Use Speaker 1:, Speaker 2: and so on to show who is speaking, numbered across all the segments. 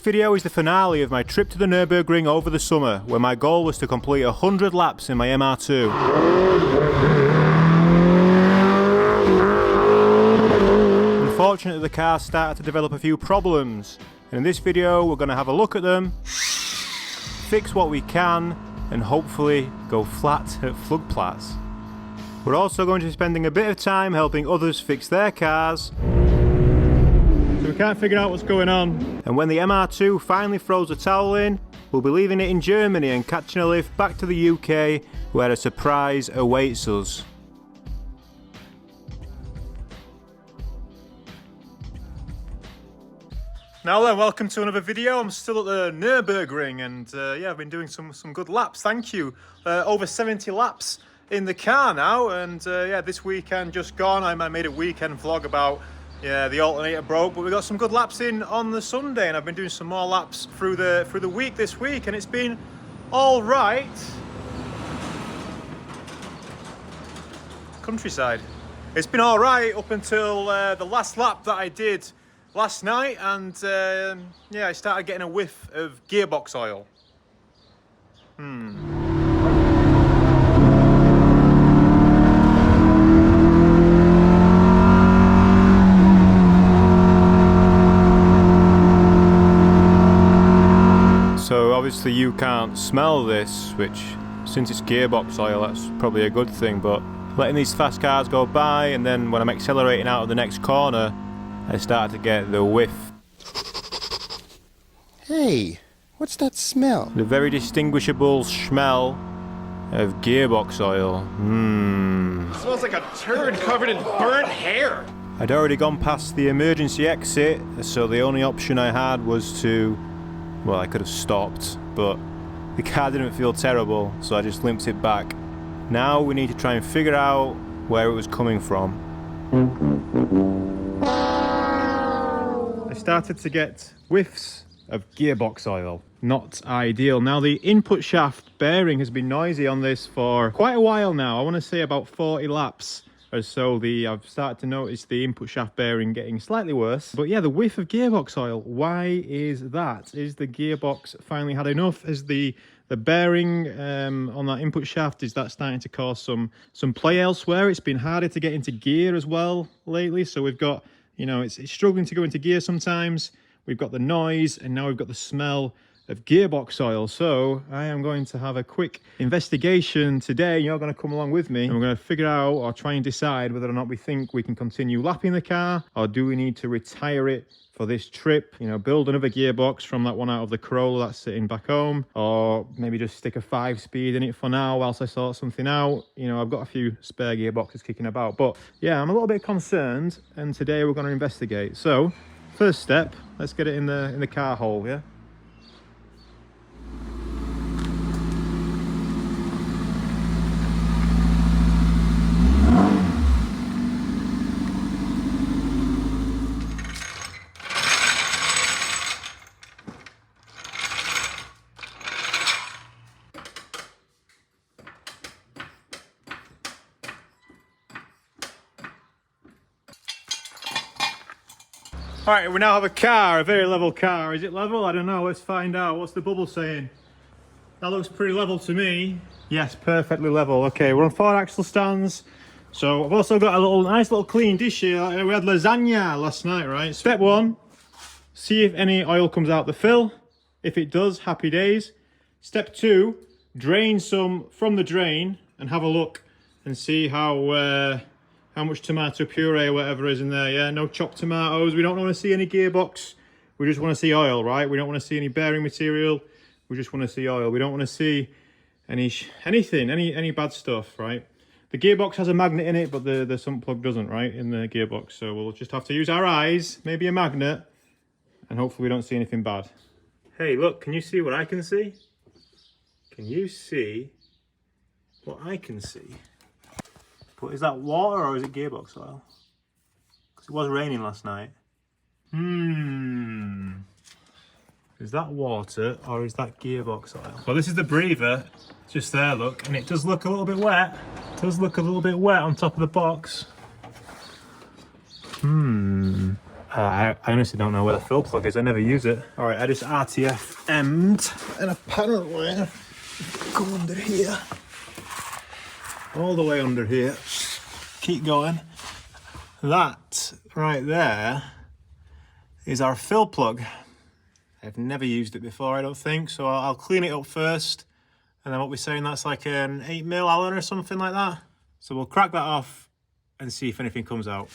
Speaker 1: video is the finale of my trip to the Nürburgring over the summer, where my goal was to complete 100 laps in my MR2. Unfortunately, the car started to develop a few problems, and in this video we're going to have a look at them, fix what we can, and hopefully go flat at Flugplatz. We're also going to be spending a bit of time helping others fix their cars. So we can't figure out what's going on. And when the MR2 finally throws the towel in, we'll be leaving it in Germany and catching a lift back to the UK, where a surprise awaits us. Now then, welcome to another video. I'm still at the Nürburgring and yeah, I've been doing some good laps, thank you. Over 70 laps in the car now, and yeah, this weekend just gone, I made a weekend vlog about the alternator broke, but we got some good laps in on the Sunday, and I've been doing some more laps through the week this week, and it's been all right. Countryside. It's been all right up until the last lap that I did last night, and yeah, I started getting a whiff of gearbox oil. So obviously you can't smell this, which since it's gearbox oil, that's probably a good thing, but letting these fast cars go by, and then when I'm accelerating out of the next corner, I started to get the whiff.
Speaker 2: Hey, what's that smell?
Speaker 1: The very distinguishable smell of gearbox oil.
Speaker 3: It smells like a turd covered in burnt hair.
Speaker 1: I'd already gone past the emergency exit, so the only option I had was to, well, I could have stopped, but the car didn't feel terrible, so I just limped it back. Now we need to try and figure out where it was coming from. I started to get whiffs of gearbox oil. Not ideal. Now the input shaft bearing has been noisy on this for quite a while now. I want to say about 40 laps or so. I've started to notice the input shaft bearing getting slightly worse. But yeah, the whiff of gearbox oil, why is that? Is the gearbox finally had enough? Is the bearing on that input shaft, is that starting to cause some play elsewhere? It's been harder to get into gear as well lately, so we've got, you know, it's struggling to go into gear sometimes. We've got the noise, and now we've got the smell of gearbox oil. So I am going to have a quick investigation today. You're going to come along with me, and we're going to figure out or try and decide whether or not we think we can continue lapping the car, or do we need to retire it for this trip, you know, build another gearbox from that one out of the Corolla that's sitting back home, or maybe just stick a 5-speed in it for now whilst I sort something out. You know, I've got a few spare gearboxes kicking about, but yeah, I'm a little bit concerned, and today we're going to investigate. So first step, let's get it in the car hole, yeah? All right, we now have a car, a very level car. Is it level? I don't know. Let's find out. What's the bubble saying? That looks pretty level to me. Yes, perfectly level. Okay, we're on 4 axle stands. So I've also got a nice little clean dish here. We had lasagna last night, right? Step 1, see if any oil comes out the fill. If it does, happy days. Step 2, drain some from the drain and have a look and see how much tomato puree or whatever is in there. Yeah, no chopped tomatoes. We don't want to see any gearbox. We just want to see oil, right? We don't want to see any bearing material. We just want to see oil. We don't want to see any bad stuff, right? The gearbox has a magnet in it, but the sump plug doesn't, right, in the gearbox. So we'll just have to use our eyes, maybe a magnet, and hopefully we don't see anything bad. Hey, look, can you see what I can see? Can you see what I can see? But is that water or is it gearbox oil? Because it was raining last night. Is that water or is that gearbox oil? Well, this is the breather, just there, look, and it does look a little bit wet. It does look a little bit wet on top of the box. I honestly don't know where the fill plug is. I never use it. All right, I just RTFM'd, and apparently go under here, all the way under here. Keep going. That right there is our fill plug. I've never used it before, I don't think, so I'll clean it up first, and then what we're saying, that's like an 8mm Allen or something like that. So we'll crack that off and see if anything comes out.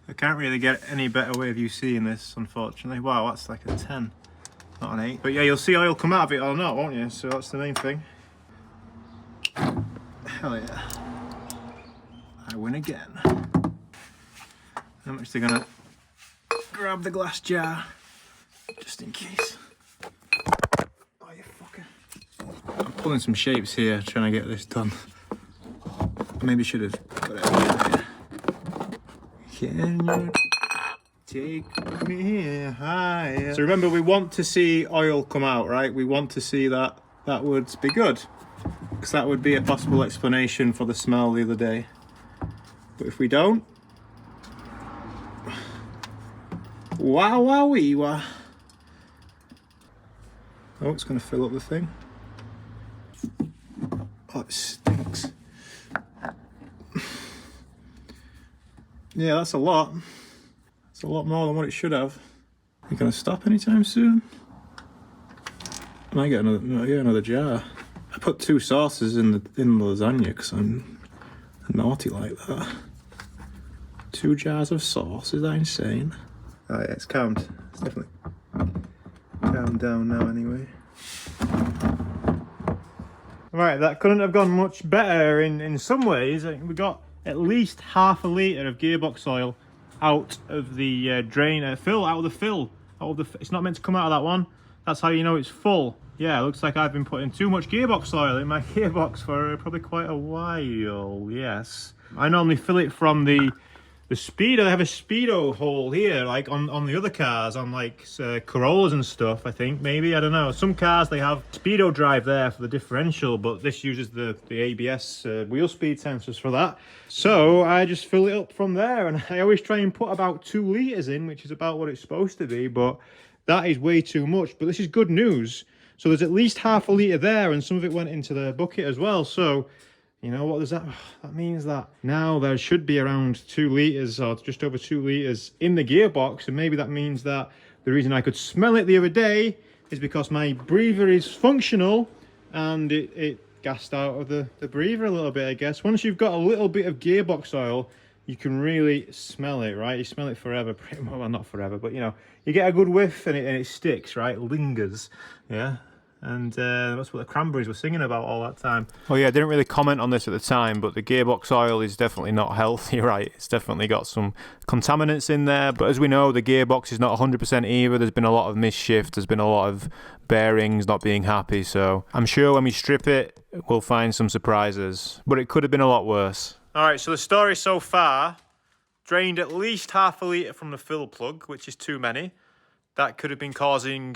Speaker 1: I can't really get any better way of you seeing this, unfortunately. Wow, that's like a 10, not an 8. But yeah, you'll see oil come out of it or not, won't you? So that's the main thing. Hell yeah. I win again. I'm actually gonna grab the glass jar, just in case. Oh, you fucker. I'm pulling some shapes here, trying to get this done. Maybe should have put it over there. Can you take me higher? So remember, we want to see oil come out, right? We want to see that. That would be good, because that would be a possible explanation for the smell the other day. But if we don't, wow, wow, wee, wah. Oh, it's going to fill up the thing. Oh, it stinks. Yeah, that's a lot. It's a lot more than what it should have. You gonna stop anytime soon? I might get another jar. I put 2 sauces in the lasagna because I'm naughty like that. 2 jars of sauce, is that insane? Oh yeah, it's calmed. It's definitely calmed down now anyway. Right, that couldn't have gone much better in some ways. We got at least half a litre of gearbox oil out of the drain, it's not meant to come out of that one. That's how you know it's full. Yeah, it looks like I've been putting too much gearbox oil in my gearbox for probably quite a while, yes. I normally fill it from the speedo. They have a speedo hole here, like on the other cars, on like Corollas and stuff, I think, maybe, I don't know. Some cars, they have speedo drive there for the differential, but this uses the ABS wheel speed sensors for that. So I just fill it up from there, and I always try and put about 2 litres in, which is about what it's supposed to be, but that is way too much. But this is good news. So there's at least half a litre there, and some of it went into the bucket as well. So you know what does that? That means that now there should be around 2 litres or just over 2 litres in the gearbox, and maybe that means that the reason I could smell it the other day is because my breather is functional and it gassed out of the breather a little bit, I guess. Once you've got a little bit of gearbox oil, you can really smell it, right? You smell it forever, pretty much. Well, not forever, but you know, you get a good whiff and it sticks, right? It lingers, yeah. And that's what the Cranberries were singing about all that time. Oh yeah, I didn't really comment on this at the time, but the gearbox oil is definitely not healthy, right? It's definitely got some contaminants in there, but as we know, the gearbox is not 100% either. There's been a lot of misshift, there's been a lot of bearings not being happy, so I'm sure when we strip it, we'll find some surprises, but it could have been a lot worse. All right, so the story so far, drained at least half a litre from the fill plug, which is too many. That could have been causing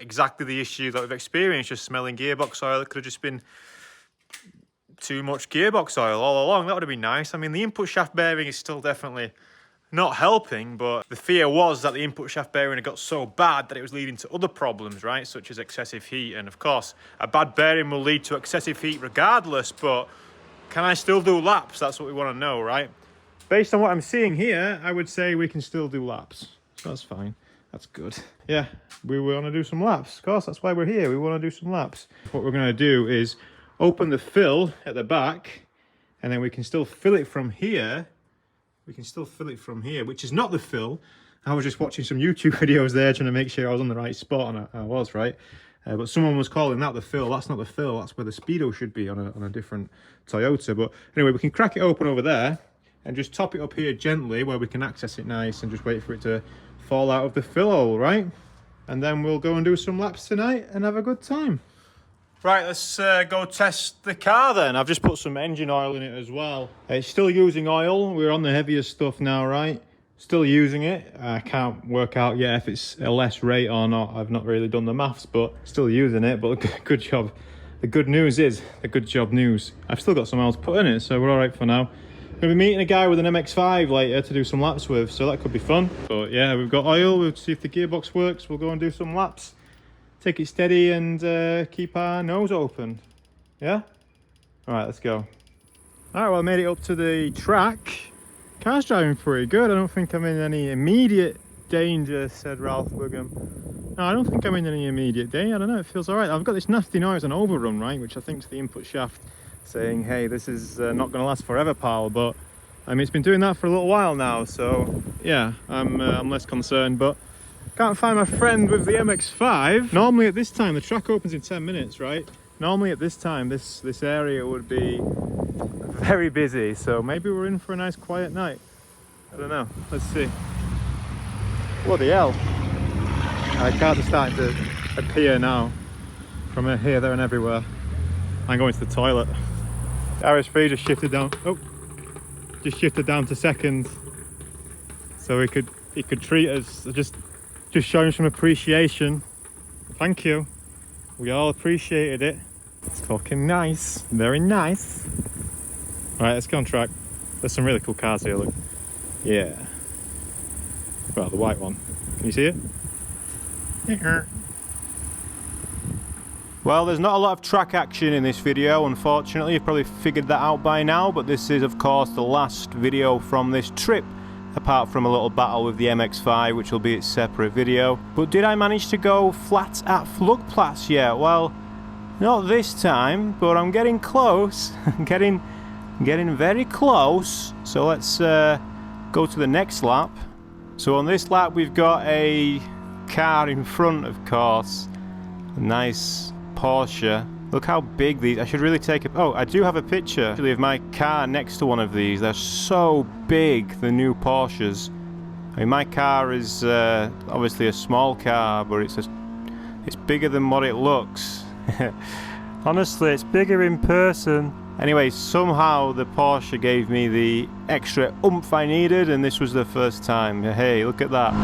Speaker 1: exactly the issue that we've experienced, just smelling gearbox oil. It could have just been too much gearbox oil all along. That would have been nice. I mean, the input shaft bearing is still definitely not helping, but the fear was that the input shaft bearing had got so bad that it was leading to other problems, right? Such as excessive heat. And of course, a bad bearing will lead to excessive heat regardless, but can I still do laps? That's what we want to know, right? Based on what I'm seeing here, I would say we can still do laps. So that's fine. That's good. Yeah, we want to do some laps. Of course, that's why we're here. We want to do some laps. What we're going to do is open the fill at the back, and then we can still fill it from here. We can still fill it from here, which is not the fill. I was just watching some YouTube videos there, trying to make sure I was on the right spot, and I was, right? But someone was calling that the fill. That's not the fill. That's where the speedo should be on a different Toyota. But anyway, we can crack it open over there and just top it up here gently where we can access it nice and just wait for it to fall out of the fill hole, right? And then we'll go and do some laps tonight and have a good time. Right, let's go test the car then. I've just put some engine oil in it as well. It's still using oil. We're on the heavier stuff now, right? Still using it. I can't work out yet if it's a less rate or not. I've not really done the maths, but still using it. But good job. The good news is the good job news. I've still got some oil to put in it, so we're all right for now. Gonna be meeting a guy with an MX5 later to do some laps with, so that could be fun. But yeah, we've got oil. We'll see if the gearbox works. We'll go and do some laps. Take it steady and keep our nose open. Yeah? Alright, let's go. Alright, well I made it up to the track. Car's driving pretty good. I don't think I'm in any immediate danger, said Ralph Wiggum. No, I don't think I'm in any immediate danger. I don't know, it feels alright. I've got this nasty noise on overrun, right, which I think is the input shaft saying, hey, this is not going to last forever, pal. But I mean, it's been doing that for a little while now, so yeah, I'm less concerned. But can't find my friend with the MX5. Normally at this time, the track opens in 10 minutes, right? Normally at this time, this area would be very busy, so maybe we're in for a nice quiet night. I don't know, let's see. Bloody hell. Cars are starting to appear now from here, there and everywhere. I'm going to the toilet. RS3 just shifted down. Oh, just shifted down to second, so he could treat us. Just showing some appreciation. Thank you. We all appreciated it. It's fucking nice. Very nice. All right, let's go on track. There's some really cool cars here. Look. Yeah. Well, the white one. Can you see it? Well, there's not a lot of track action in this video, unfortunately. You've probably figured that out by now, but this is of course the last video from this trip, apart from a little battle with the MX5, which will be its separate video. But did I manage to go flat at Flugplatz yet? Well, not this time, but I'm getting close. getting very close. So let's go to the next lap. So on this lap we've got a car in front, of course. A nice Porsche. Look how big these. I should really take a. Oh, I do have a picture actually of my car next to one of these. They're so big, the new Porsches. I mean, my car is obviously a small car, but it's bigger than what it looks. Honestly, it's bigger in person. Anyway, somehow the Porsche gave me the extra oomph I needed, and this was the first time. Hey, look at that.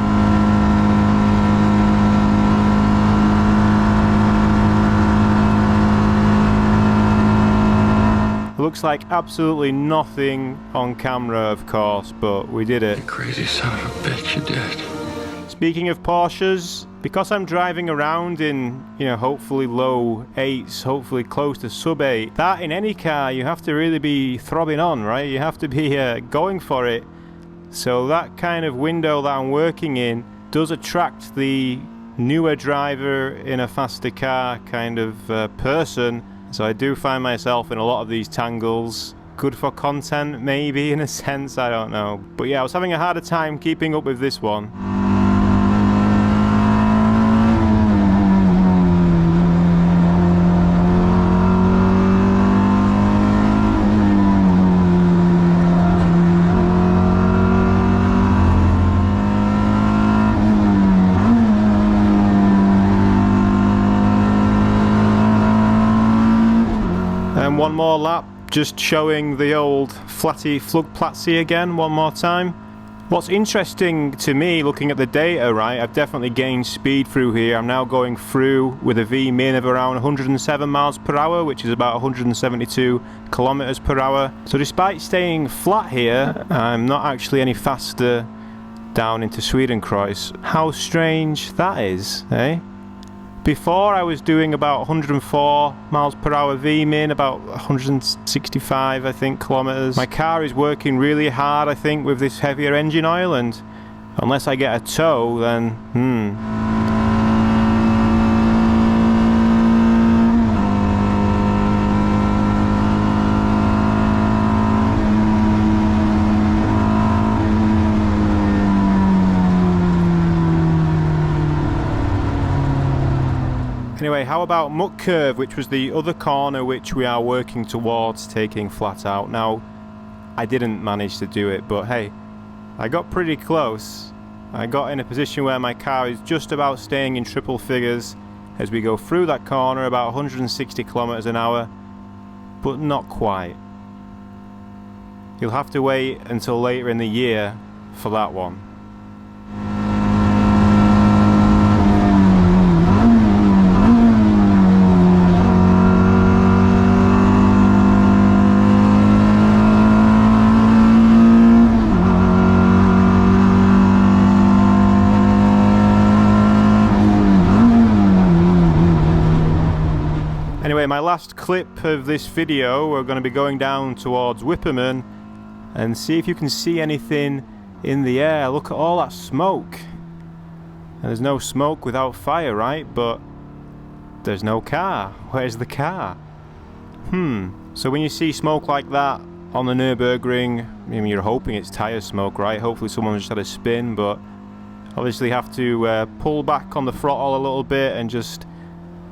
Speaker 1: Looks like absolutely nothing on camera, of course, but we did it.
Speaker 4: You crazy son of a bitch, you did.
Speaker 1: Speaking of Porsches, because I'm driving around in, hopefully low 8s, hopefully close to sub 8, that in any car you have to really be throbbing on, right? You have to be going for it. So that kind of window that I'm working in does attract the newer driver in a faster car kind of person. So I do find myself in a lot of these tangles. Good for content, maybe, in a sense, I don't know. But yeah, I was having a harder time keeping up with this one. One more lap, just showing the old flatty Flugplatz again one more time. What's interesting to me, looking at the data, right, I've definitely gained speed through here. I'm now going through with a V-min of around 107 miles per hour, which is about 172 kilometers per hour. So despite staying flat here, I'm not actually any faster down into Swedenkreuz. How strange that is, eh? Before I was doing about 104 miles per hour V-min, about 165 I think kilometers. My car is working really hard, I think, with this heavier engine oil, and unless I get a tow, then Anyway, how about Muck Curve, which was the other corner which we are working towards taking flat out. Now, I didn't manage to do it, but hey, I got pretty close. I got in a position where my car is just about staying in triple figures as we go through that corner, about 160 kilometers an hour, but not quite. You'll have to wait until later in the year for that one. my last clip of this video, we're going to be going down towards Whipperman and see if you can see anything in the air. Look at all that smoke. And there's no smoke without fire, right? But there's no car. Where's the car? So when you see smoke like that on the Nürburgring, I mean, you're hoping it's tyre smoke, right? Hopefully someone just had a spin, but obviously have to pull back on the throttle a little bit and just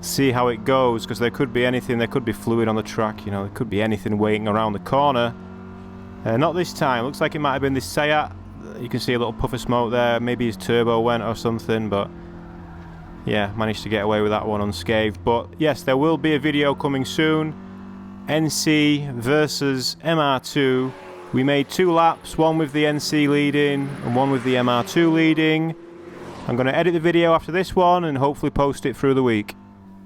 Speaker 1: see how it goes, because there could be anything. There could be fluid on the track, you know, there could be anything waiting around the corner. Not this time. Looks like it might have been this Seat. You can see a little puff of smoke there. Maybe his turbo went or something, but yeah, managed to get away with that one unscathed. But yes, there will be a video coming soon. NC versus MR2. We made 2 laps, one with the NC leading and one with the MR2 leading. I'm going to edit the video after this one and hopefully post it through the week.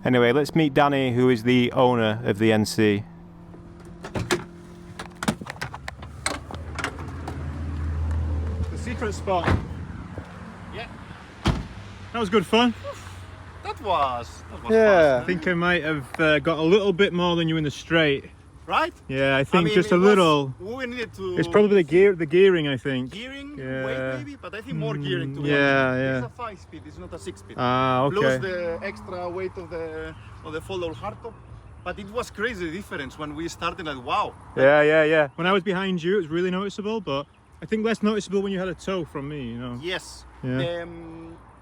Speaker 1: Anyway, let's meet Danny, who is the owner of the NC. The secret spot.
Speaker 3: Yeah.
Speaker 1: That was good fun.
Speaker 3: That was
Speaker 1: Yeah,
Speaker 3: fast.
Speaker 1: I think I might have got a little bit more than you in the straight.
Speaker 3: Right?
Speaker 1: Yeah, I think
Speaker 3: mean,
Speaker 1: just
Speaker 3: it
Speaker 1: a little.
Speaker 3: We needed to.
Speaker 1: It's probably the gearing, I think.
Speaker 3: gearing,
Speaker 1: Yeah.
Speaker 3: weight maybe, but I think more gearing to be
Speaker 1: yeah,
Speaker 3: honest.
Speaker 1: yeah.
Speaker 3: It's a 5-speed, it's not a 6-speed.
Speaker 1: Ah, okay.
Speaker 3: Plus the extra weight of the follow hardtop. But it was crazy the difference when we started. Like wow.
Speaker 1: Yeah. When I was behind you, it was really noticeable, but I think less noticeable when you had a tow from me, you know.
Speaker 3: Yes.
Speaker 1: Yeah.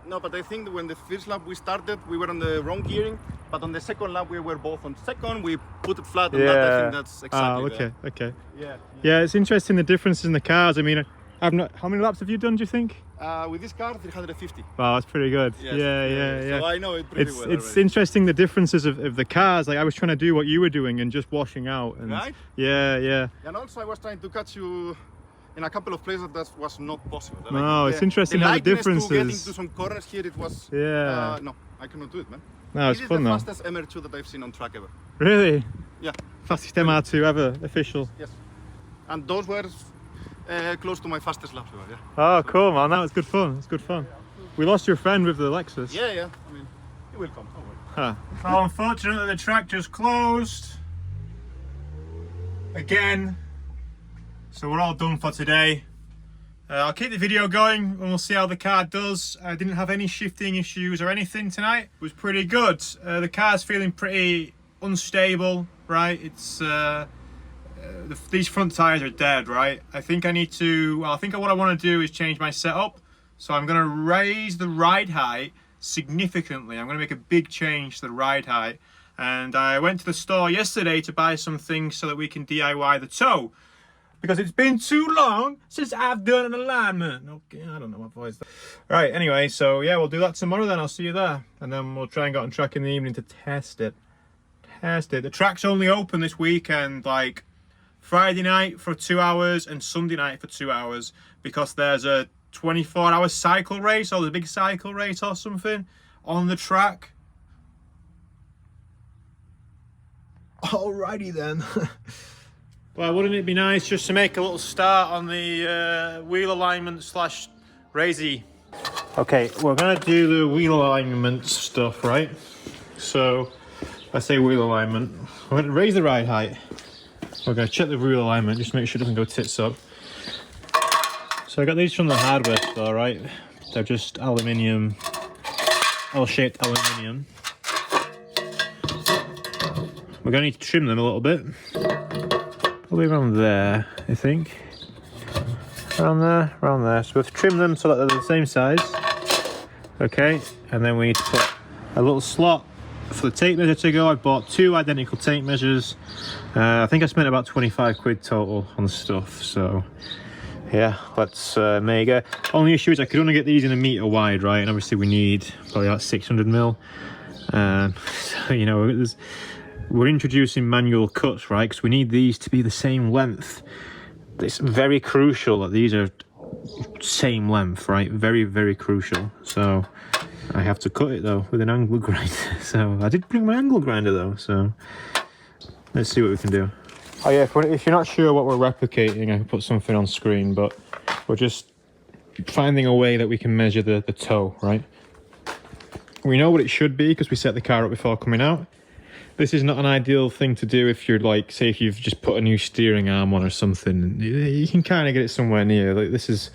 Speaker 3: No, but I think that when the first lap we started, we were on the wrong gearing. But on the second lap, we were both on second. We put it flat, and that, I think that's exactly
Speaker 1: okay.
Speaker 3: Yeah.
Speaker 1: Yeah, it's interesting the differences in the cars. I mean, I've not. How many laps have you done, do you think?
Speaker 3: With this car, 350.
Speaker 1: Wow, that's pretty good.
Speaker 3: Yes.
Speaker 1: Yeah.
Speaker 3: So I know it pretty well.
Speaker 1: It's
Speaker 3: already.
Speaker 1: interesting the differences of the cars. Like I was trying to do what you were doing and just washing out. And
Speaker 3: Right?
Speaker 1: Yeah.
Speaker 3: And also I was trying to catch you in a couple of places that was not possible.
Speaker 1: No, it's interesting how the
Speaker 3: differences. To get
Speaker 1: differences.
Speaker 3: into some corners here, it was.
Speaker 1: Yeah.
Speaker 3: No, I cannot do it, man.
Speaker 1: No, it's
Speaker 3: This
Speaker 1: fun
Speaker 3: is the
Speaker 1: though.
Speaker 3: fastest MR2 that I've seen on track ever.
Speaker 1: Really?
Speaker 3: Yeah.
Speaker 1: Fastest MR2 ever, official.
Speaker 3: Yes. And those were close to my fastest laps ever. Yeah.
Speaker 1: Oh, cool, man. That was good fun. It's good fun. We lost your friend with the Lexus.
Speaker 3: Yeah. I mean, he will come. Don't worry.
Speaker 1: Huh. So unfortunately, the track just closed again. So we're all done for today. I'll keep the video going and we'll see how the car does. I didn't have any shifting issues or anything tonight. It was pretty good. The car's feeling pretty unstable, right? It's these front tires are dead, right? I think I need to. Well, I think what I want to do is change my setup. So I'm going to raise the ride height significantly. I'm going to make a big change to the ride height. And I went to the store yesterday to buy some things so that we can DIY the tow. Because it's been too long since I've done an alignment. Okay, I don't know what voice. Right, anyway, so yeah, we'll do that tomorrow then. I'll see you there. And then we'll try and get on track in the evening to test it. The track's only open this weekend, like Friday night for 2 hours and Sunday night for 2 hours. Because there's a 24-hour cycle race or the big cycle race or something on the track. Alrighty then. Well, wouldn't it be nice just to make a little start on the wheel alignment slash raisey? Okay, we're gonna do the wheel alignment stuff, right? So, I say wheel alignment. We're gonna raise the ride height. We're gonna check the wheel alignment, just to make sure it doesn't go tits up. So I got these from the hardware store, right? They're just aluminium, L-shaped aluminium. We're gonna need to trim them a little bit. Probably around there, I think. Around there. So we've trimmed them so that they're the same size. Okay, and then we need to put a little slot for the tape measure to go. I bought 2 identical tape measures. I think I spent about 25 quid total on the stuff, so yeah, let's make it. Only issue is I could only get these in 1 meter wide, right? And obviously we need probably about 600 mil. So, you know, we're introducing manual cuts, right? Because we need these to be the same length. It's very crucial that these are same length, right? Very, very crucial. So I have to cut it though with an angle grinder. So I did bring my angle grinder though. So let's see what we can do. Oh yeah, if you're not sure what we're replicating, I can put something on screen, but we're just finding a way that we can measure the toe, right? We know what it should be because we set the car up before coming out. This is not an ideal thing to do if you're like, say if you've just put a new steering arm on or something. You can kind of get it somewhere near. Like this is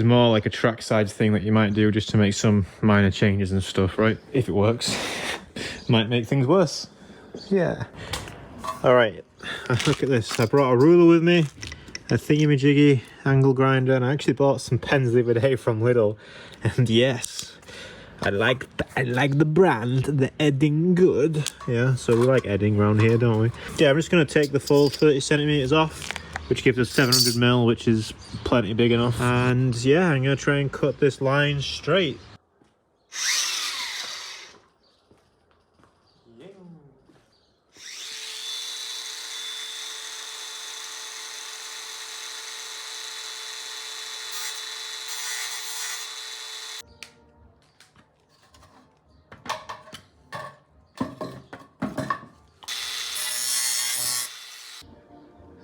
Speaker 1: more like a trackside thing that you might do just to make some minor changes and stuff, right? If it works. Might make things worse. Yeah. All right, look at this. I brought a ruler with me, a thingy-majiggy angle grinder, and I actually bought some pens the other day from Lidl. And yes, I like the brand, the Edding Good. Yeah, so we like Edding around here, don't we? Yeah, I'm just gonna take the full 30 centimeters off, which gives us 700mm, which is plenty big enough. And yeah, I'm gonna try and cut this line straight.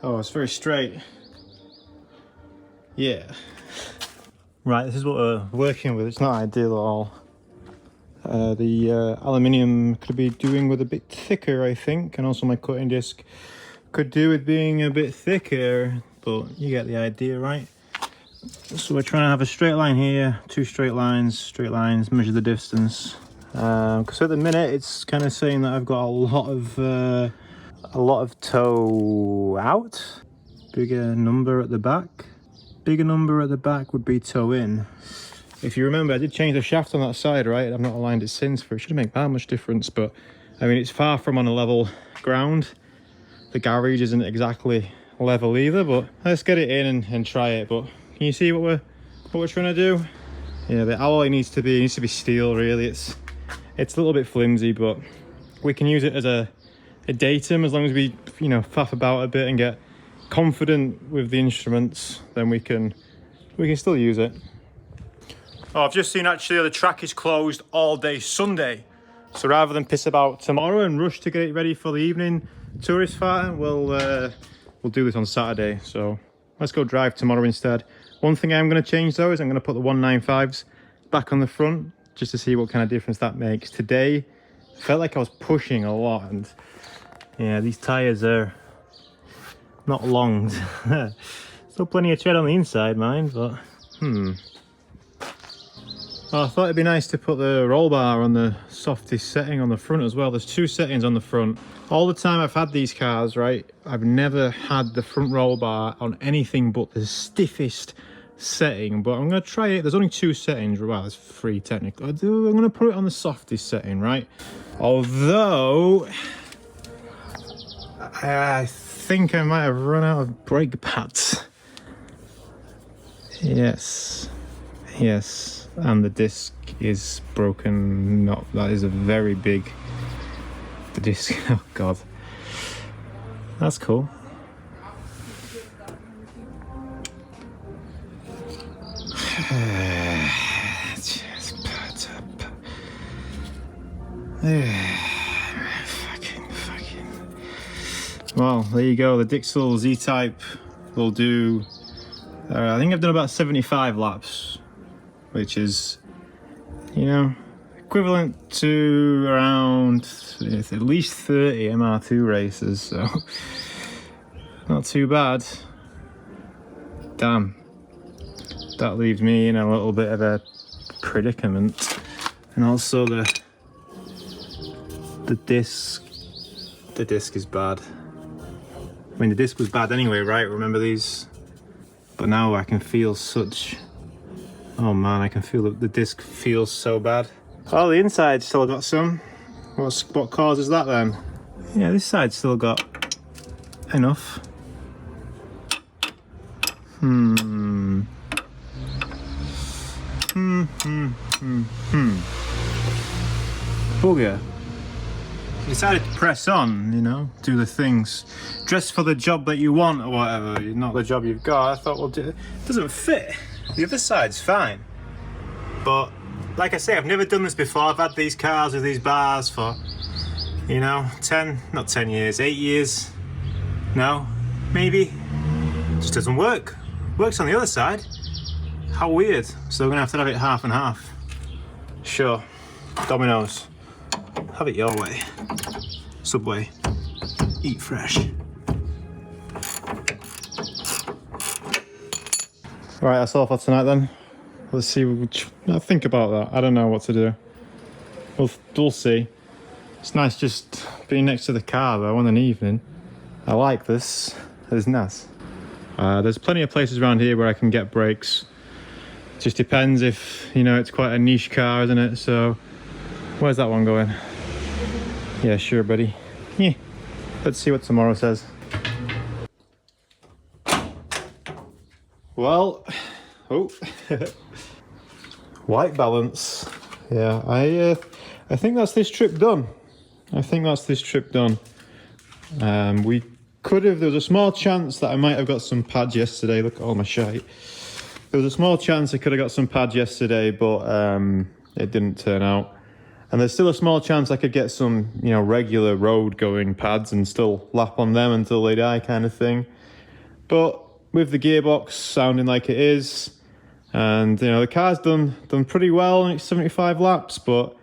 Speaker 1: Oh, it's very straight. Yeah. Right, this is what we're working with. It's not ideal at all. The aluminium could be doing with a bit thicker, I think, and also my cutting disc could do with being a bit thicker, but you get the idea, right? So we're trying to have a straight line here, two straight lines, measure the distance. Because at the minute it's kind of saying that I've got a lot of toe out. Bigger number at the back. Bigger number at the back would be toe in. If you remember, I did change the shaft on that side, right? I've not aligned it since, for it shouldn't make that much difference, but I mean, it's far from on a level ground. The garage isn't exactly level either, but let's get it in and try it. But can you see what we're trying to do? Yeah, the alloy needs to be steel, really. It's a little bit flimsy, but we can use it as a datum as long as we, you know, faff about a bit and get confident with the instruments, then we can still use it. Oh, I've just seen actually the track is closed all day Sunday. So rather than piss about tomorrow and rush to get it ready for the evening tourist fair, we'll do this on Saturday. So let's go drive tomorrow instead. One thing I'm going to change though is I'm going to put the 195s back on the front just to see what kind of difference that makes. Today, I felt like I was pushing a lot, and yeah, these tyres are not long. Still plenty of tread on the inside, mind, but well, I thought it'd be nice to put the roll bar on the softest setting on the front as well. There's two settings on the front. All the time I've had these cars, right, I've never had the front roll bar on anything but the stiffest setting, but I'm going to try it. There's only two settings. Well, there's three technically. I'm going to put it on the softest setting, right? Although I think I might have run out of brake pads. Yes, and the disc is broken. No, that is a very big, the disc. Oh god, that's cool. Just put up. Fucking. Well, there you go. The Dixel Z-Type will do. I think I've done about 75 laps, which is, you know, equivalent to around at least 30 MR2 races. So not too bad. Damn. That leaves me in a little bit of a predicament. And also the disc is bad. I mean, the disc was bad anyway, right? Remember these? But now I can feel such, oh man, I can feel that the disc feels so bad. Oh, the inside still got some. What causes that then? Yeah, this side's still got enough. Bugger. You decided to press on, you know, do the things. Dress for the job that you want or whatever, not the job you've got. I thought, well, it doesn't fit. The other side's fine. But, like I say, I've never done this before. I've had these cars with these bars for, you know, 8 years. No, maybe. Just doesn't work. Works on the other side. How weird. So we're gonna have to have it half and half. Sure. Dominoes. Have it your way. Subway. Eat fresh. Right, that's all for tonight then. Let's see. I'll think about that. I don't know what to do. We'll see. It's nice just being next to the car though in an evening. I like this. It's nice. There's plenty of places around here where I can get brakes. Just depends if, you know, it's quite a niche car, isn't it? So, where's that one going? Yeah, sure, buddy. Yeah. Let's see what tomorrow says. Well, oh, white balance. Yeah, I think that's this trip done. We could have, there was a small chance that I might have got some pads yesterday. Look at all my shite. There was a small chance I could have got some pads yesterday, but it didn't turn out. And there's still a small chance I could get some, you know, regular road going pads and still lap on them until they die kind of thing. But with the gearbox sounding like it is, and, you know, the car's done pretty well in its 75 laps, but,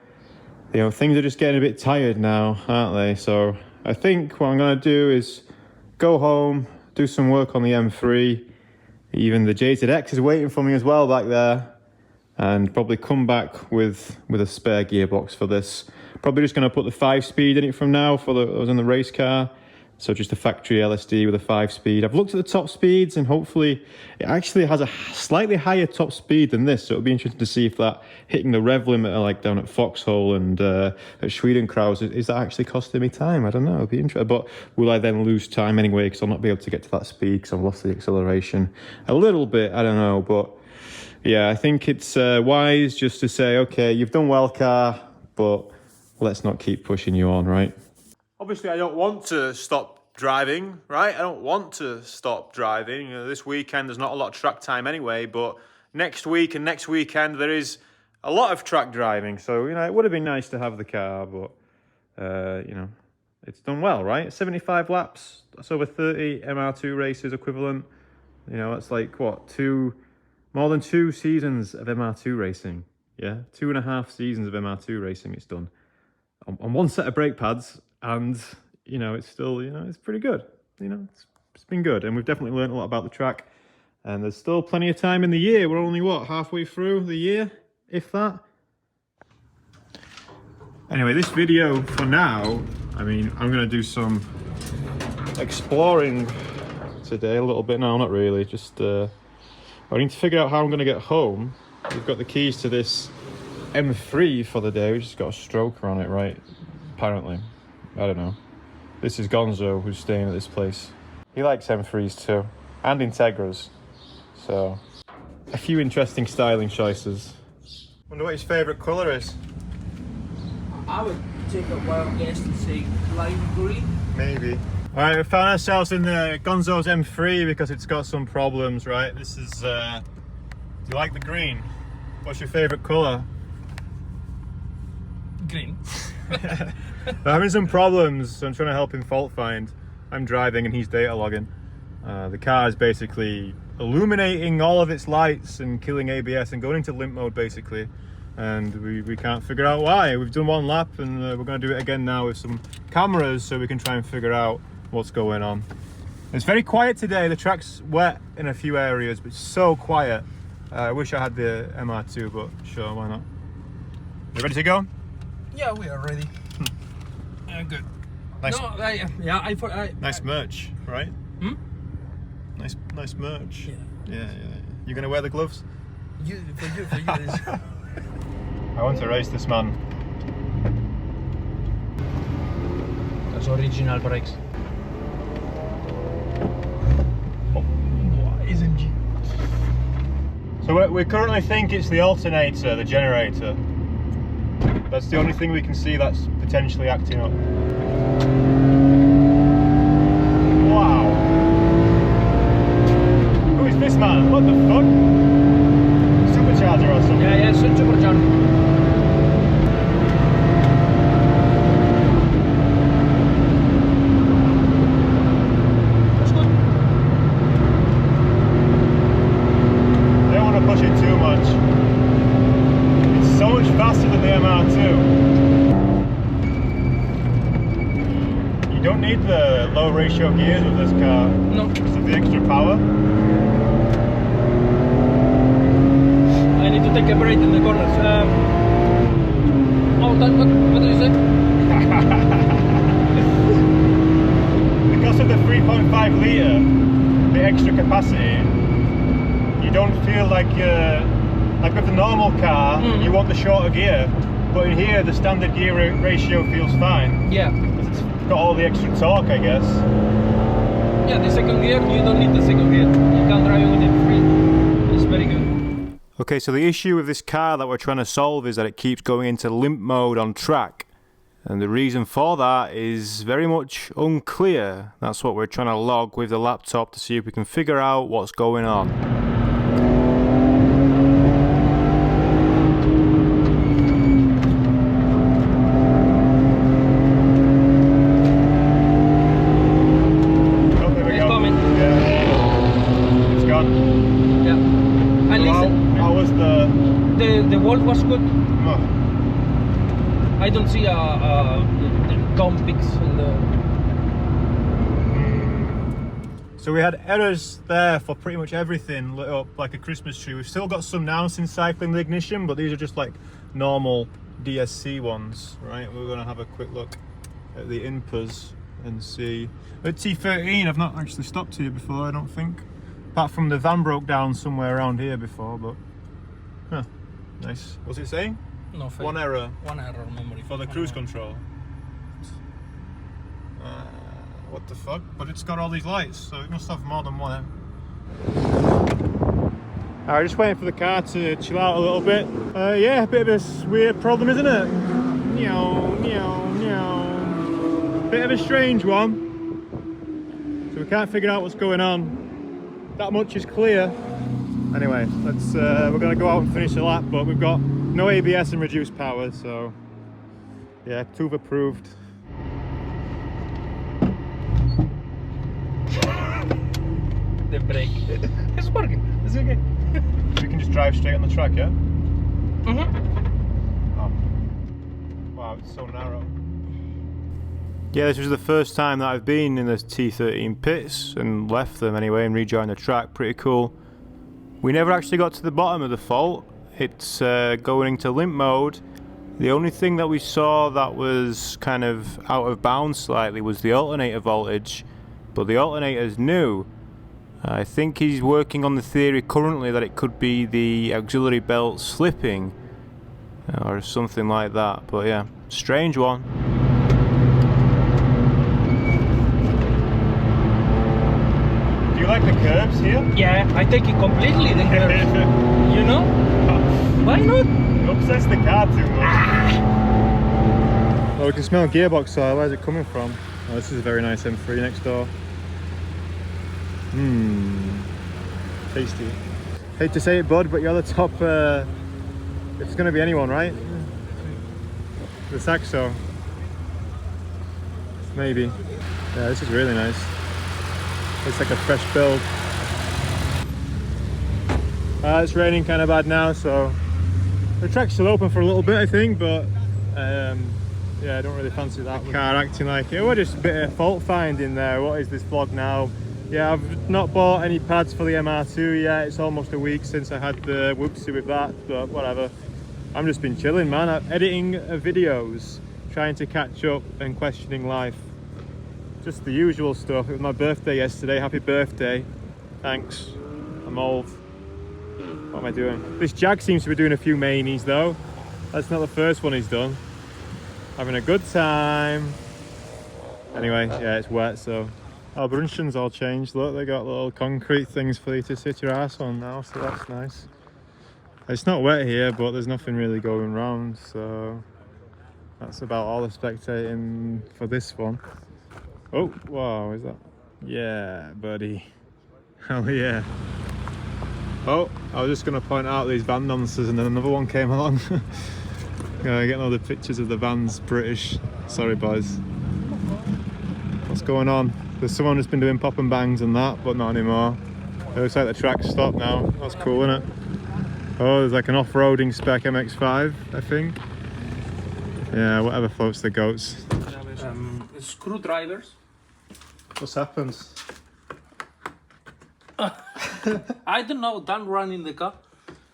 Speaker 1: you know, things are just getting a bit tired now, aren't they? So I think what I'm going to do is go home, do some work on the M3. Even the JZX is waiting for me as well back there. And probably come back with a spare gearbox for this. Probably just going to put the 5-speed in it from now for I was in the race car. So just a factory LSD with a 5-speed. I've looked at the top speeds and hopefully it actually has a slightly higher top speed than this. So it'll be interesting to see if that hitting the rev limiter like down at Foxhole and at Schwedenkraus, is that actually costing me time? I don't know, it'll be interesting. But will I then lose time anyway because I'll not be able to get to that speed because I've lost the acceleration a little bit, I don't know. But yeah, I think it's wise just to say, okay, you've done well, car, but let's not keep pushing you on, right? Obviously, I don't want to stop driving, right? I don't want to stop driving. You know, this weekend, there's not a lot of track time anyway, but next week and next weekend, there is a lot of track driving. So, you know, it would have been nice to have the car, but, you know, it's done well, right? 75 laps, that's over 30 MR2 races equivalent. You know, that's like, what, more than 2 seasons of MR2 racing. Yeah, 2.5 seasons of MR2 racing it's done. On one set of brake pads, and, you know, it's still, you know, it's pretty good. You know, it's been good. And we've definitely learned a lot about the track. And there's still plenty of time in the year. We're only, what, halfway through the year, if that? Anyway, this video, for now, I mean, I'm going to do some exploring today a little bit. No, not really. Just, I need to figure out how I'm going to get home. We've got the keys to this M3 for the day. We've just got a stroker on it, right? Apparently. I don't know. This is Gonzo who's staying at this place. He likes M3s too. And Integras. So, a few interesting styling choices. Wonder what his favourite colour is.
Speaker 5: I would take a wild guess and say lime green.
Speaker 1: Maybe. Alright, we found ourselves in the Gonzo's M3 because it's got some problems, right? This is, do you like the green? What's your favourite colour?
Speaker 5: Green.
Speaker 1: We're having some problems, so I'm trying to help him fault find. I'm driving and he's data logging. The car is basically illuminating all of its lights and killing ABS and going into limp mode basically. And we can't figure out why. We've done one lap and we're going to do it again now with some cameras so we can try and figure out what's going on. It's very quiet today. The track's wet in a few areas, but it's so quiet. I wish I had the MR2, but sure, why not? You ready to go?
Speaker 5: Yeah, we are ready. Good.
Speaker 1: Nice.
Speaker 5: No, I
Speaker 1: Nice merch, right?
Speaker 5: Hmm?
Speaker 1: Nice merch.
Speaker 5: Yeah.
Speaker 1: Yeah. You gonna wear the gloves?
Speaker 5: For you. This.
Speaker 1: I want to race this man.
Speaker 5: That's original brakes.
Speaker 1: So we currently think it's the alternator, the generator. That's the only thing we can see that's potentially acting up. Wow. Who is this man? What the fuck? Supercharger or something?
Speaker 5: Yeah, it's a supercharger.
Speaker 1: Push it too much. It's so much faster than the MR2. You don't need the low ratio gears with this car.
Speaker 5: No.
Speaker 1: Because of the extra power.
Speaker 5: I need to take a break in the corners. What did you say?
Speaker 1: Because of the 3.5 litre, the extra capacity, you don't feel like like with the normal car, you want the shorter gear, but in here the standard gear ratio feels fine.
Speaker 5: Yeah.
Speaker 1: Because it's got all the extra torque, I guess.
Speaker 5: Yeah, the second gear, you don't need the second gear. You can drive it with it free. It's very good.
Speaker 1: Okay, so the issue with this car that we're trying to solve is that it keeps going into limp mode on track. And the reason for that is very much unclear. That's what we're trying to log with the laptop to see if we can figure out what's going on. Oh, there we go.
Speaker 5: It's coming.
Speaker 1: Yeah. It's gone.
Speaker 5: Yeah. And listen,
Speaker 1: How was
Speaker 5: the wall was good.
Speaker 1: Oh.
Speaker 5: I don't see the gum picks in the...
Speaker 1: So we had errors there for pretty much everything lit up like a Christmas tree. We've still got some now since cycling the ignition, but these are just like normal DSC ones, right? We're gonna have a quick look at the INPAs and see. At T13, I've not actually stopped here before, I don't think. Apart from the van broke down somewhere around here before, but huh, nice. What's it saying?
Speaker 5: No,
Speaker 1: One error
Speaker 5: One error memory.
Speaker 1: for the cruise control. What the fuck? But it's got all these lights, so it must have more than one. Alright, just waiting for the car to chill out a little bit. Yeah, a bit of a weird problem, isn't it? Meow, meow, meow. Bit of a strange one. So we can't figure out what's going on. That much is clear. Anyway, let's we're gonna go out and finish the lap, but we've got no ABS and reduced power, so yeah, TÜV approved.
Speaker 5: The brake. It's working. It's okay.
Speaker 1: We can just drive straight on the track, yeah? Oh. Wow, it's so narrow. Yeah, this was the first time that I've been in the T13 pits and left them anyway and rejoined the track. Pretty cool. We never actually got to the bottom of the fault. It's going into limp mode. The only thing that we saw that was kind of out of bounds slightly was the alternator voltage, but the alternator's new. I think he's working on the theory currently that it could be the auxiliary belt slipping or something like that, but yeah, strange one. Do you like the curves here?
Speaker 5: Yeah, I take it completely, the curves. You know? Why not?
Speaker 1: It upsets the car too much. Well, we can smell gearbox oil. Where's it coming from? Oh, this is a very nice M3 next door. Tasty. Hate to say it, bud, but you're the top. It's going to be anyone, right? The Saxo. Maybe. Yeah, this is really nice. It's like a fresh build. It's raining kind of bad now, so the track's still open for a little bit, I think, but yeah, I don't really fancy that. Car acting like it. We're just a bit of fault finding there. What is this vlog now? Yeah, I've not bought any pads for the MR2 yet. It's almost a week since I had the whoopsie with that, but whatever. I'm just been chilling, man. I'm editing videos, trying to catch up and questioning life. Just the usual stuff. It was my birthday yesterday. Happy birthday. Thanks. I'm old. What am I doing? This Jag seems to be doing a few manies though. That's not the first one he's done. Having a good time. Anyway, yeah, it's wet, so our brunchion's all changed. Look, they got little concrete things for you to sit your ass on now, so that's nice. It's not wet here, but there's nothing really going round, so that's about all the spectating for this one. Oh, wow, is that? Yeah, buddy. Hell yeah. Oh, I was just going to point out these van nonsense, and then another one came along. Getting all the pictures of the vans British. Sorry, boys. What's going on? There's someone who's been doing pop and bangs and that, but not anymore. It looks like the track's stopped now. That's cool, isn't it? Oh, there's like an off-roading spec MX5, I think. Yeah, whatever floats the goats.
Speaker 5: Screwdrivers.
Speaker 1: What's happened?
Speaker 5: I don't know. Don't run in the car.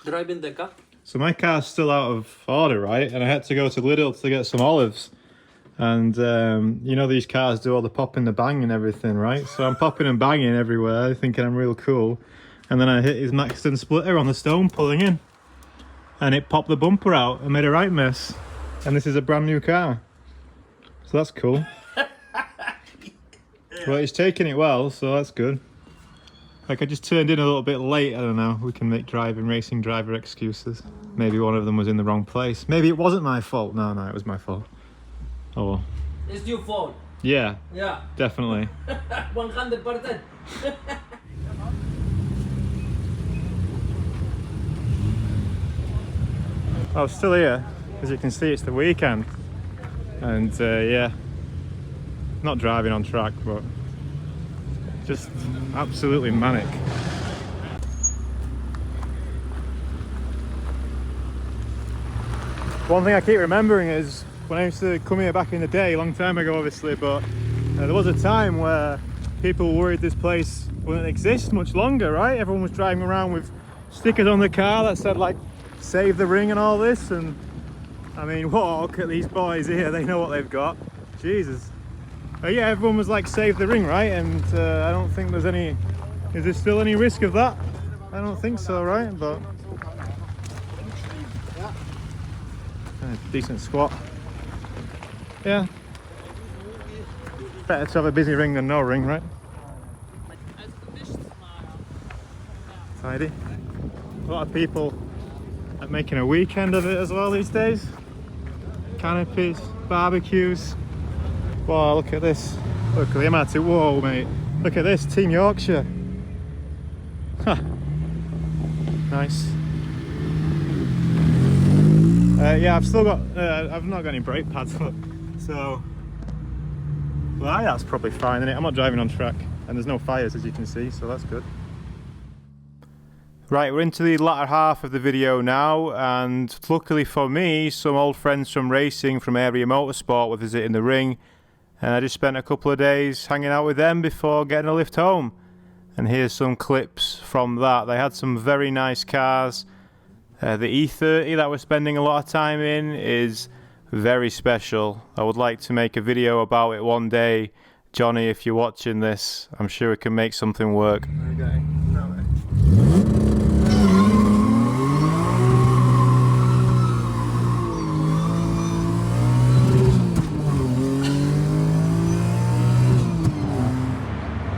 Speaker 5: Driving the car.
Speaker 1: So my car's still out of order, right? And I had to go to Lidl to get some olives. And you know these cars do all the popping, the banging and everything, right? So I'm popping and banging everywhere, thinking I'm real cool. And then I hit his Maxton splitter on the stone pulling in. And it popped the bumper out and made a right mess. And this is a brand new car. So that's cool. Well, he's taking it well, so that's good. Like, I just turned in a little bit late, I don't know. We can make racing driver excuses. Maybe one of them was in the wrong place. Maybe it wasn't my fault. No, it was my fault. Oh well.
Speaker 5: It's your fault.
Speaker 1: Yeah.
Speaker 5: Yeah.
Speaker 1: Definitely.
Speaker 5: 100%.
Speaker 1: I'm still here. As you can see, it's the weekend. And yeah, not driving on track, but just absolutely manic. One thing I keep remembering is when I used to come here back in the day, a long time ago obviously, but there was a time where people were worried this place wouldn't exist much longer, right? Everyone was driving around with stickers on the car that said like save the ring and all this, and I mean, whoa, look at these boys here, they know what they've got. Jesus. But yeah, everyone was like save the ring, right? And I don't think there's any, is there still any risk of that? I don't think so, right? But decent squat. Yeah. Better to have a busy ring than no ring, right? Tidy. A lot of people are making a weekend of it as well these days. Canopies, barbecues. Wow, look at this. Look at the MR2. Whoa, mate. Look at this, Team Yorkshire. Huh. Nice. Yeah, I've still got, I've not got any brake pads, so, well, that's probably fine, isn't it? I'm not driving on track, and there's no fires, as you can see, so that's good. Right, we're into the latter half of the video now, and luckily for me, some old friends from racing from Area Motorsport were visiting the ring, and I just spent a couple of days hanging out with them before getting a lift home. And here's some clips from that. They had some very nice cars. The E30 that we're spending a lot of time in is very special. I would like to make a video about it one day. Johnny, if you're watching this, I'm sure we can make something work. Okay.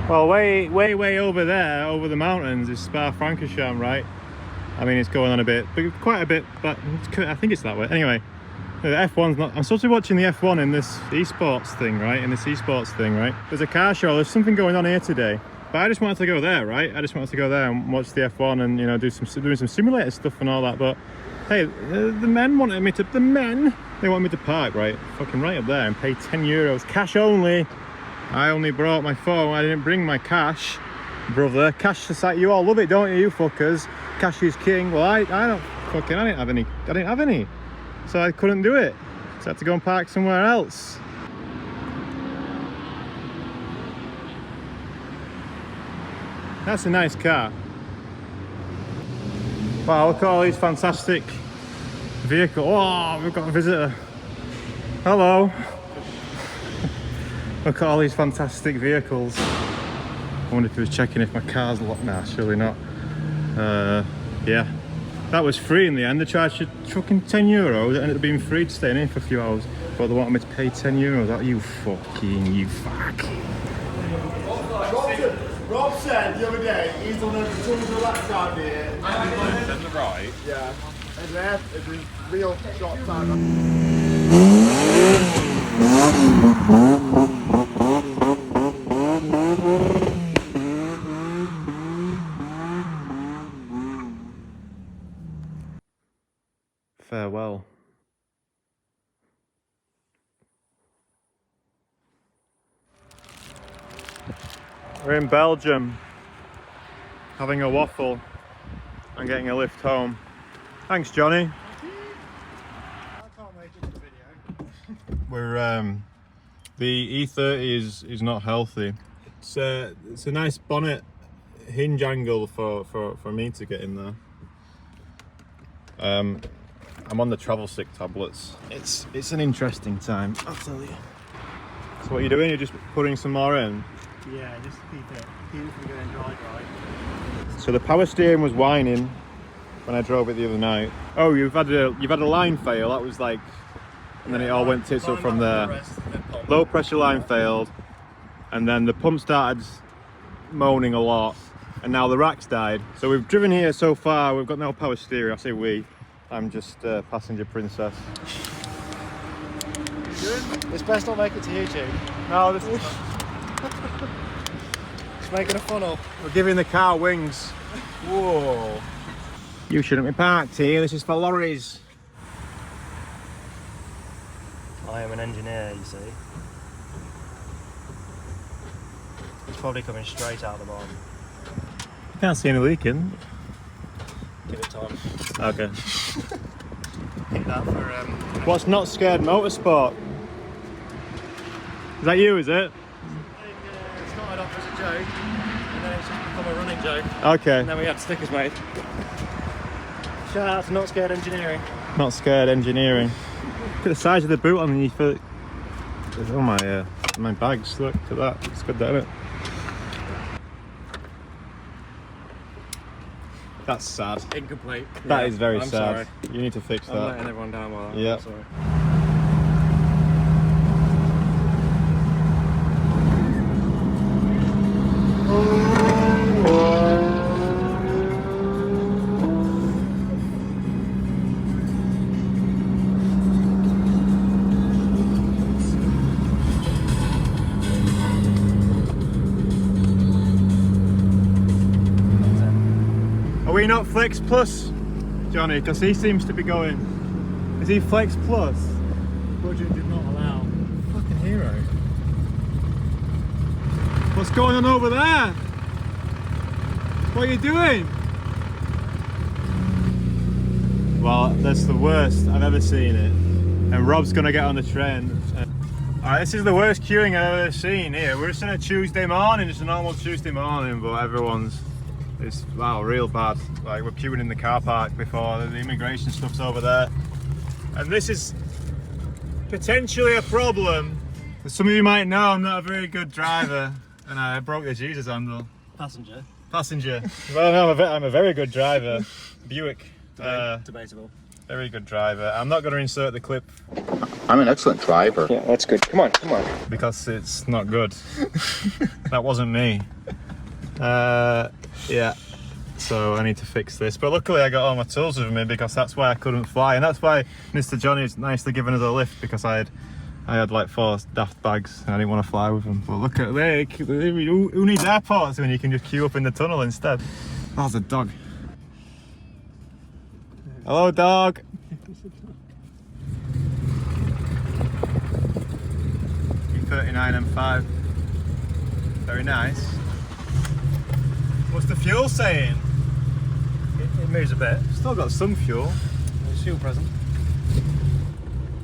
Speaker 1: Well, way over there, over the mountains, is Spa-Francorchamps, right? I mean, it's going on a bit, but quite a bit, but I think it's that way. Anyway, the F1's not, I'm supposed to be watching the F1 in this esports thing, right? In this esports thing, right? There's a car show, there's something going on here today. But I just wanted to go there, right? I just wanted to go there and watch the F1 and, you know, doing some simulator stuff and all that. But hey, the men wanted me to, they want me to park, right? Fucking right up there and pay €10, cash only. I only brought my phone, I didn't bring my cash. Brother, cash society, you all love it, don't you, you fuckers? Cash is king. Well, I didn't have any. So I couldn't do it. So I had to go and park somewhere else. That's a nice car. Wow, look at all these fantastic vehicles. Oh, we've got a visitor. Hello. Look at all these fantastic vehicles. I wonder if he was checking if my car's locked. Nah, surely not. Yeah, that was free in the end. They charged you fucking €10. It ended up being free to stay in for a few hours. But they wanted me to pay €10. Oh, you fuck.
Speaker 3: Rob said the other day he's done over tons of laps out here.
Speaker 6: Then the right.
Speaker 3: Yeah. And there is his real short time.
Speaker 1: Farewell. We're in Belgium, having a waffle and getting a lift home. Thanks, Johnny.
Speaker 3: I can't make it for the video.
Speaker 1: We're The E30 is not healthy. It's a nice bonnet hinge angle for me to get in there. I'm on the travel sick tablets. It's an interesting time, I'll tell you. So what are you doing? You're just putting some more in?
Speaker 6: Yeah, just keep it from going dry.
Speaker 1: So the power steering was whining when I drove it the other night. Oh, you've had a line fail. That was like, and then it all went tits up from there. Low pressure line failed, and then the pump started moaning a lot, and now the rack's died. So we've driven here so far. We've got no power steering. I say we. I'm just passenger princess.
Speaker 6: It's best not make it to YouTube.
Speaker 1: No,
Speaker 6: It's making a funnel.
Speaker 1: we're giving the car wings. Whoa. You shouldn't be parked here. This is for lorries.
Speaker 6: I am an engineer, you see. It's probably coming straight out of the bottom.
Speaker 1: I can't see any leaking.
Speaker 6: Give it time.
Speaker 1: Okay.
Speaker 6: Keep that for
Speaker 1: What's Not Scared Motorsport? Is that you, is it?
Speaker 6: it started off as a joke, and then it's just become a running joke.
Speaker 1: Okay.
Speaker 6: And then we had stickers made. Shout out to Not Scared Engineering.
Speaker 1: Not Scared Engineering. Look at the size of the boot underneath it. Oh my bags, look at that. It's good, isn't it? That's sad.
Speaker 6: Incomplete.
Speaker 1: That is very
Speaker 6: I'm
Speaker 1: sad.
Speaker 6: sorry.
Speaker 1: You need to fix
Speaker 6: I'm
Speaker 1: that.
Speaker 6: letting everyone down while I'm
Speaker 1: Yeah.
Speaker 6: sorry.
Speaker 1: Are we not Flex Plus, Johnny? Because he seems to be going. Is he Flex Plus?
Speaker 6: Budget did not allow.
Speaker 1: Fucking hero. What's going on over there? What are you doing? Well, that's the worst I've ever seen it. And Rob's gonna get on the train. Alright, this is the worst queuing I've ever seen here. We're just on a Tuesday morning, just a normal Tuesday morning, but it's wow, real bad. Like, we're queuing in the car park before the immigration stuff's over there. And this is potentially a problem. As some of you might know, I'm not a very good driver, and I broke the Jesus handle.
Speaker 6: Passenger.
Speaker 1: Passenger. Well, no, I'm a very good driver. Buick.
Speaker 6: Debatable.
Speaker 1: Very good driver. I'm not going to insert the clip
Speaker 2: I'm an excellent driver.
Speaker 6: Yeah, that's good. Come on.
Speaker 1: because it's not good. That wasn't me. Yeah. So I need to fix this. But luckily I got all my tools with me, because that's why I couldn't fly. And that's why Mr. Johnny's nicely given us a lift, because I had like 4 daft bags and I didn't want to fly with them. But look at there, who needs airports when you can just queue up in the tunnel instead? That's a dog. Hello, dog. E39 M5. Very nice. What's the fuel saying?
Speaker 6: It moves a bit.
Speaker 1: Still got some fuel.
Speaker 6: It's fuel present.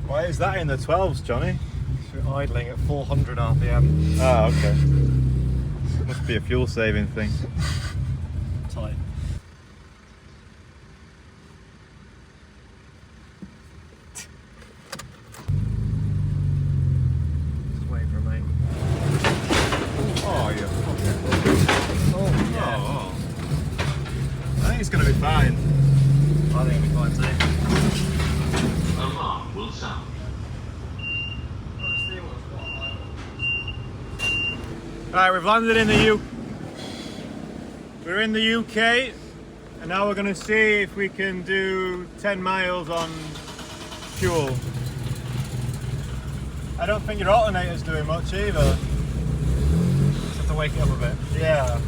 Speaker 1: Why is that in the 12s, Johnny?
Speaker 6: We're idling at 400 RPM.
Speaker 1: Oh, okay. Must be a fuel saving thing.
Speaker 6: Tight. Just waiting for a mate.
Speaker 1: Oh, yeah. Oh, yeah. Oh. I think it's going to be fine.
Speaker 6: I think it'll be fine too.
Speaker 4: Alarm will sound.
Speaker 1: Right, we've landed in We're in the UK, and now we're going to see if we can do 10 miles on fuel. I don't think your alternator's doing much either.
Speaker 6: Just have to wake it up a bit.
Speaker 1: Yeah.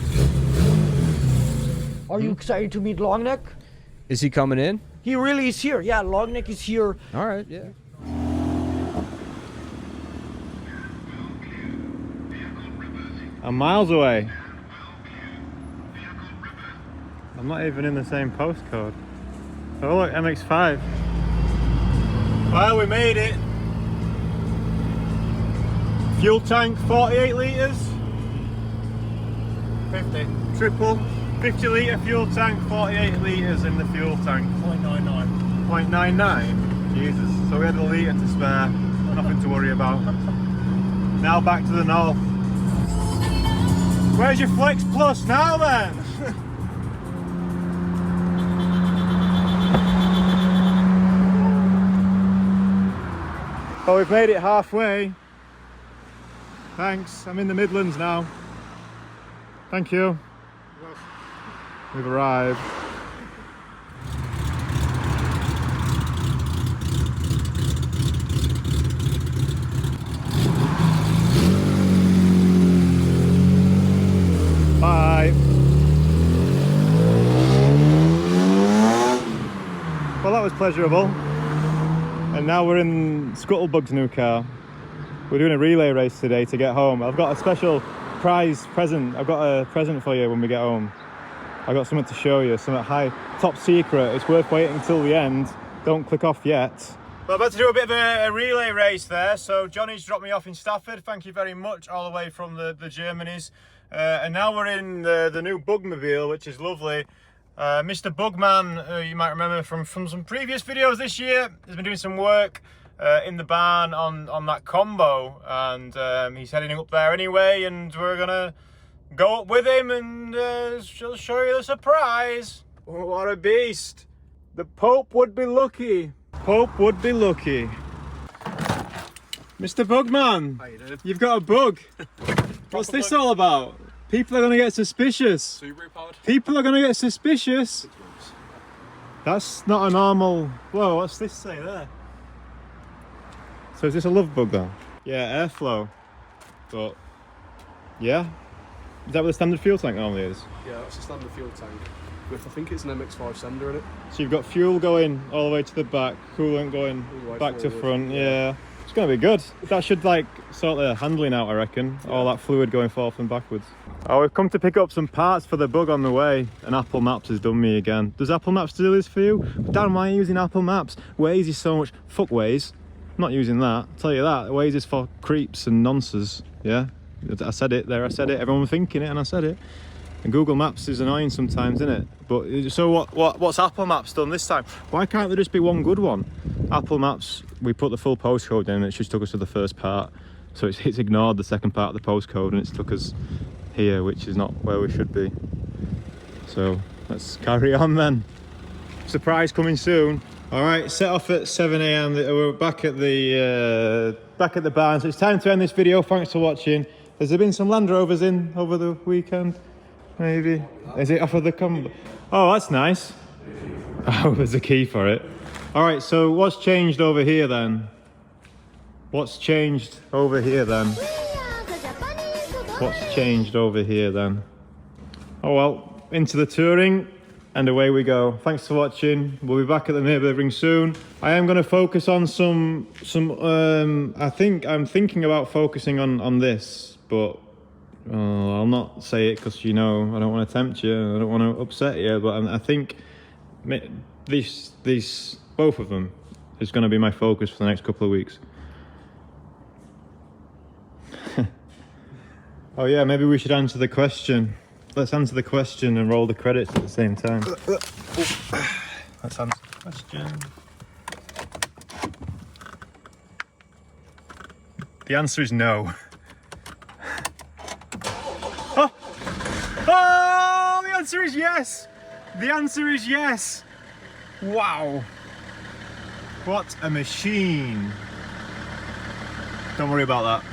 Speaker 7: Are you excited to meet Longneck?
Speaker 8: Is he coming in?
Speaker 7: He really is here. Yeah, Longneck is here.
Speaker 8: All right, yeah.
Speaker 1: I'm miles away. I'm not even in the same postcode. Oh look, MX5. Well, we made it. Fuel tank 48 litres.
Speaker 6: 50.
Speaker 1: Triple 50 litre fuel tank, 48 litres in the fuel tank.
Speaker 6: 0.99.
Speaker 1: 0.99? Jesus. So we had a litre to spare. Nothing to worry about. Now back to the north. Where's your Flex Plus now then? Oh, we've made it halfway. Thanks, I'm in the Midlands now. Thank you. We've arrived. Bye. Well, that was pleasurable. And now we're in Scuttlebug's new car. We're doing a relay race today to get home. I've got a special prize present. I've got a present for you when we get home. I've got something to show you, something high, top secret. It's worth waiting until the end. Don't click off yet. Well, I'm about to do a bit of a relay race there. So Johnny's dropped me off in Stafford. Thank you very much, all the way from the Germanys. And now we're in the new Bugmobile, which is lovely. Mr. Bugman, who you might remember from some previous videos this year, has been doing some work in the barn on that combo, and he's heading up there anyway, and we're gonna go up with him and show you the surprise. Oh, what a beast. The Pope would be lucky. Pope would be lucky. Mr. Bugman,
Speaker 6: How you doing?
Speaker 1: you've got a bug. What's this all about? People are gonna get suspicious.
Speaker 6: Subaru powered.
Speaker 1: People are gonna get suspicious. That's not a normal. Whoa, what's this say there? So is this a love bug though? Yeah, airflow. But yeah, is that what the standard fuel tank normally is?
Speaker 6: Yeah, that's a standard fuel tank. With, I think it's an MX5 sender in it.
Speaker 1: So you've got fuel going all the way to the back, coolant going
Speaker 6: All the way
Speaker 1: back to
Speaker 6: forward,
Speaker 1: front.
Speaker 6: yeah.
Speaker 1: Yeah, it's gonna be good. That should like sort the handling out, I reckon. All that fluid going forth and backwards. Oh, we've come to pick up some parts for the bug on the way, and Apple Maps has done me again. Does Apple Maps do this for you? Dan, why are you using Apple Maps? Waze is so much. Fuck Waze. I'm not using that. I'll tell you that. Waze is for creeps and nonces. Yeah, I said it there. I said it. Everyone was thinking it, and I said it. And Google Maps is annoying sometimes, isn't it? But so what's Apple Maps done this time? Why can't there just be one good one? Apple Maps, we put the full postcode in, and it just took us to the first part. So it's ignored the second part of the postcode, and it's took us here, which is not where we should be. So let's carry on then. Surprise coming soon. All right, set off at 7 AM. We're back at the barn. So it's time to end this video. Thanks for watching. Has there been some Land Rovers in over the weekend? Maybe. Is it off of the combo? Oh, that's nice. Oh, there's a key for it. All right, so what's changed over here then? What's changed over here then? What's changed over here then? Oh well, into the touring and away we go. Thanks for watching. We'll be back at the Nürburgring soon. I am going to focus on some I think I'm thinking about focusing on this, but I'll not say it because, you know, I don't want to tempt you, I don't want to upset you, but I think these both of them is going to be my focus for the next couple of weeks. Oh yeah, maybe we should answer the question. Let's answer the question and roll the credits at the same time. Let's answer the question. The answer is no. Oh! Oh! The answer is yes! The answer is yes! Wow! What a machine! Don't worry about that.